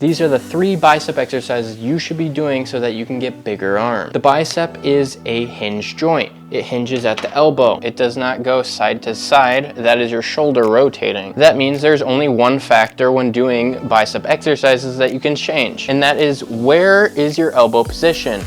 These are the 3 bicep exercises you should be doing so that you can get bigger arms. The bicep is a hinge joint. It hinges at the elbow. It does not go side to side. That is your shoulder rotating. That means there's only one factor when doing bicep exercises that you can change, and that is, where is your elbow position?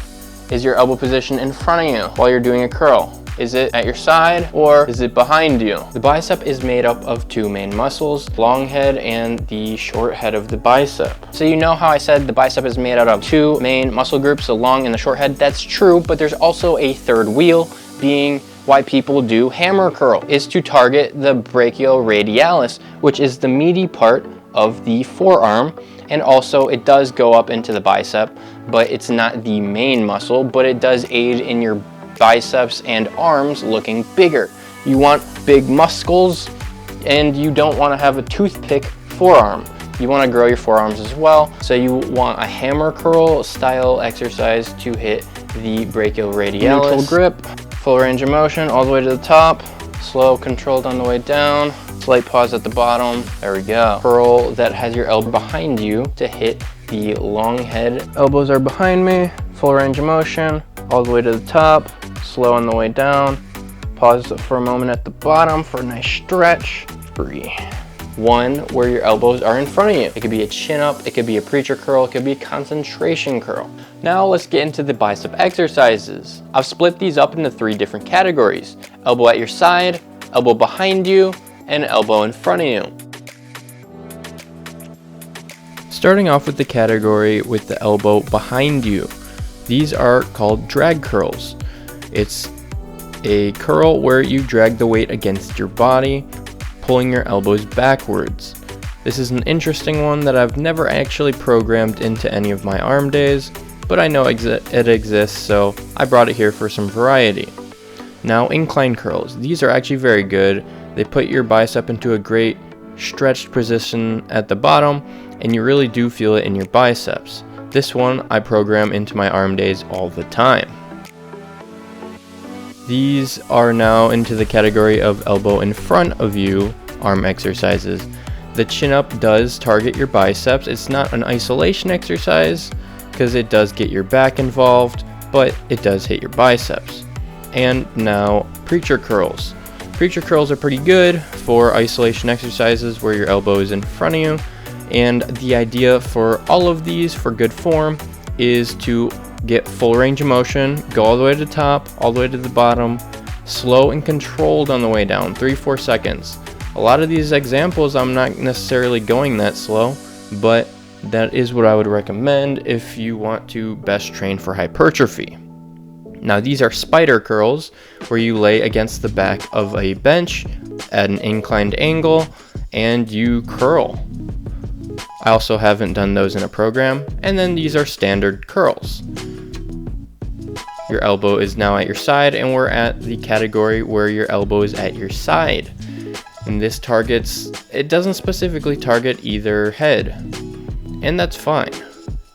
Is your elbow position in front of you while you're doing a curl? Is it at your side or is it behind you? The bicep is made up of 2 main muscles, long head and the short head of the bicep. So you know how I said the bicep is made out of 2 main muscle groups, the long and the short head? That's true, but there's also a third wheel, being why people do hammer curl, is to target the brachioradialis, which is the meaty part of the forearm. And also it does go up into the bicep, but it's not the main muscle, but it does aid in your biceps and arms looking bigger. You want big muscles, and you don't want to have a toothpick forearm. You want to grow your forearms as well. So you want a hammer curl style exercise to hit the brachioradialis. Neutral grip, full range of motion all the way to the top, slow, controlled on the way down, slight pause at the bottom. There we go. Curl that has your elbow behind you to hit the long head. Elbows are behind me, full range of motion all the way to the top, slow on the way down, pause for a moment at the bottom for a nice stretch. 3. 1 where your elbows are in front of you. It could be a chin up, it could be a preacher curl, it could be a concentration curl. Now let's get into the bicep exercises. I've split these up into 3 different categories: elbow at your side, elbow behind you, and elbow in front of you. Starting off with the category with the elbow behind you. These are called drag curls. It's a curl where you drag the weight against your body, pulling your elbows backwards. This is an interesting one that I've never actually programmed into any of my arm days, but I know it exists, so I brought it here for some variety. Now, incline curls. These are actually very good. They put your bicep into a great stretched position at the bottom, and you really do feel it in your biceps. This one I program into my arm days all the time. These are now into the category of elbow in front of you arm exercises. The chin up does target your biceps. It's not an isolation exercise because it does get your back involved, but it does hit your biceps. And now preacher curls. Preacher curls are pretty good for isolation exercises where your elbow is in front of you. And the idea for all of these for good form is to get full range of motion, go all the way to the top, all the way to the bottom, slow and controlled on the way down, 3-4 seconds. A lot of these examples I'm not necessarily going that slow, but that is what I would recommend if you want to best train for hypertrophy. Now these are spider curls, where you lay against the back of a bench at an inclined angle and you curl. I also haven't done those in a program. And then these are standard curls. Your elbow is now at your side, and we're at the category where your elbow is at your side. And this it doesn't specifically target either head, and that's fine.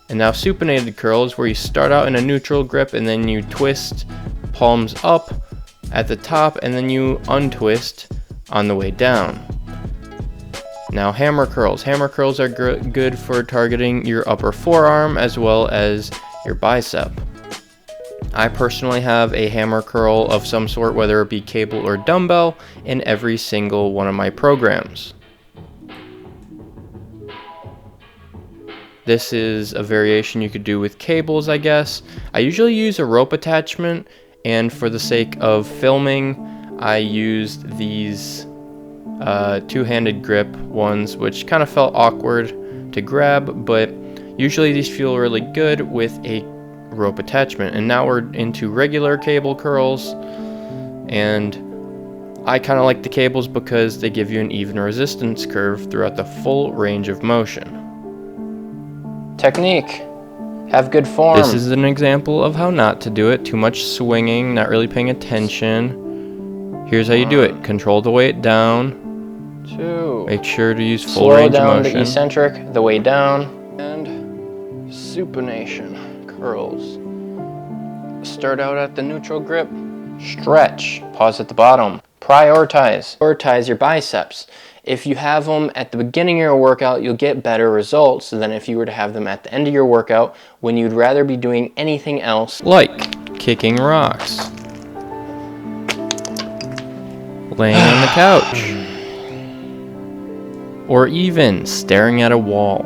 And now supinated curls, where you start out in a neutral grip and then you twist palms up at the top and then you untwist on the way down. Now hammer curls. Hammer curls are good for targeting your upper forearm as well as your bicep. I personally have a hammer curl of some sort, whether it be cable or dumbbell, in every single one of my programs. This is a variation you could do with cables, I guess. I usually use a rope attachment, and for the sake of filming, I used these two-handed grip ones, which kind of felt awkward to grab, but usually these feel really good with a rope attachment. And now we're into regular cable curls, and I kind of like the cables because they give you an even resistance curve throughout the full range of motion. Technique. Have good form. This is an example of how not to do it. Too much swinging, not really paying attention. Here's how you do it. Control the weight down. 2. Make sure to use full range of motion. Slow down the eccentric, the way down. And supination curls. Start out at the neutral grip. Stretch. Pause at the bottom. Prioritize your biceps. If you have them at the beginning of your workout, you'll get better results than if you were to have them at the end of your workout when you'd rather be doing anything else, like kicking rocks, laying on the couch, or even staring at a wall.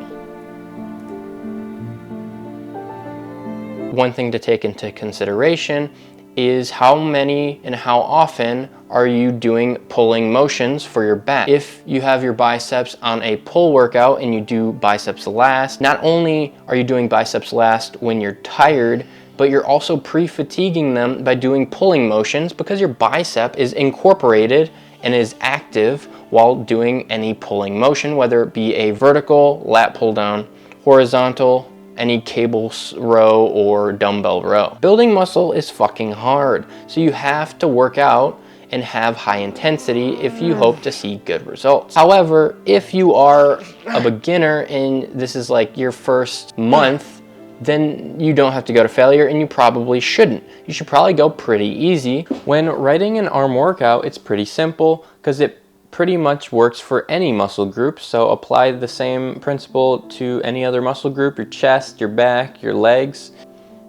One thing to take into consideration is how many and how often are you doing pulling motions for your back. If you have your biceps on a pull workout and you do biceps last, not only are you doing biceps last when you're tired, but you're also pre-fatiguing them by doing pulling motions because your bicep is incorporated and is active while doing any pulling motion, whether it be a vertical lat pull down, horizontal, any cable row or dumbbell row. Building muscle is fucking hard, so you have to work out and have high intensity if you hope to see good results. However, if you are a beginner and this is like your first month, then you don't have to go to failure, and you probably shouldn't. You should probably go pretty easy. When writing an arm workout, it's pretty simple because it pretty much works for any muscle group, so apply the same principle to any other muscle group, your chest, your back, your legs.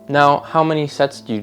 Now, how many sets do?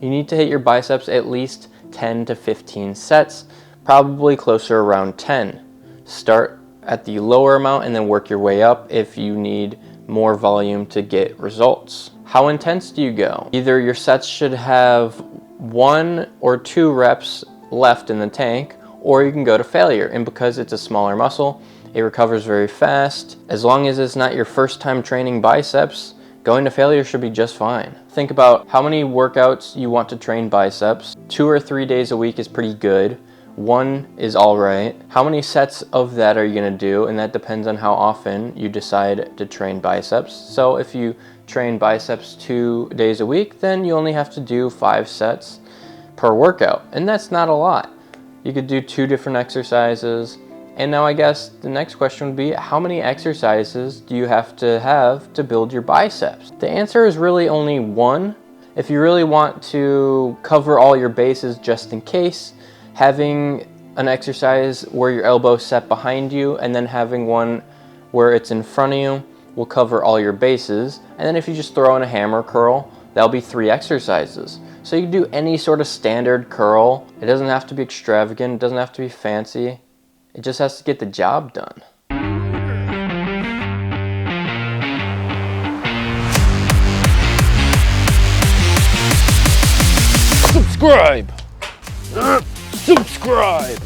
You need to hit your biceps at least 10 to 15 sets, probably closer around 10. Start at the lower amount and then work your way up if you need more volume to get results. How intense do you go? Either your sets should have 1 or 2 reps left in the tank, or you can go to failure. And because it's a smaller muscle, it recovers very fast. As long as it's not your first time training biceps, going to failure should be just fine. Think about how many workouts you want to train biceps. 2 or 3 days a week is pretty good. 1 is all right. How many sets of that are you gonna do? And that depends on how often you decide to train biceps. So if you train biceps 2 days a week, then you only have to do 5 sets per workout. And that's not a lot. You could do 2 different exercises. And now I guess the next question would be, how many exercises do you have to build your biceps? The answer is really only 1. If you really want to cover all your bases just in case, having an exercise where your elbow is set behind you and then having one where it's in front of you will cover all your bases. And then if you just throw in a hammer curl, that'll be 3 exercises. So you can do any sort of standard curl. It doesn't have to be extravagant, it doesn't have to be fancy. It just has to get the job done. Subscribe! Subscribe!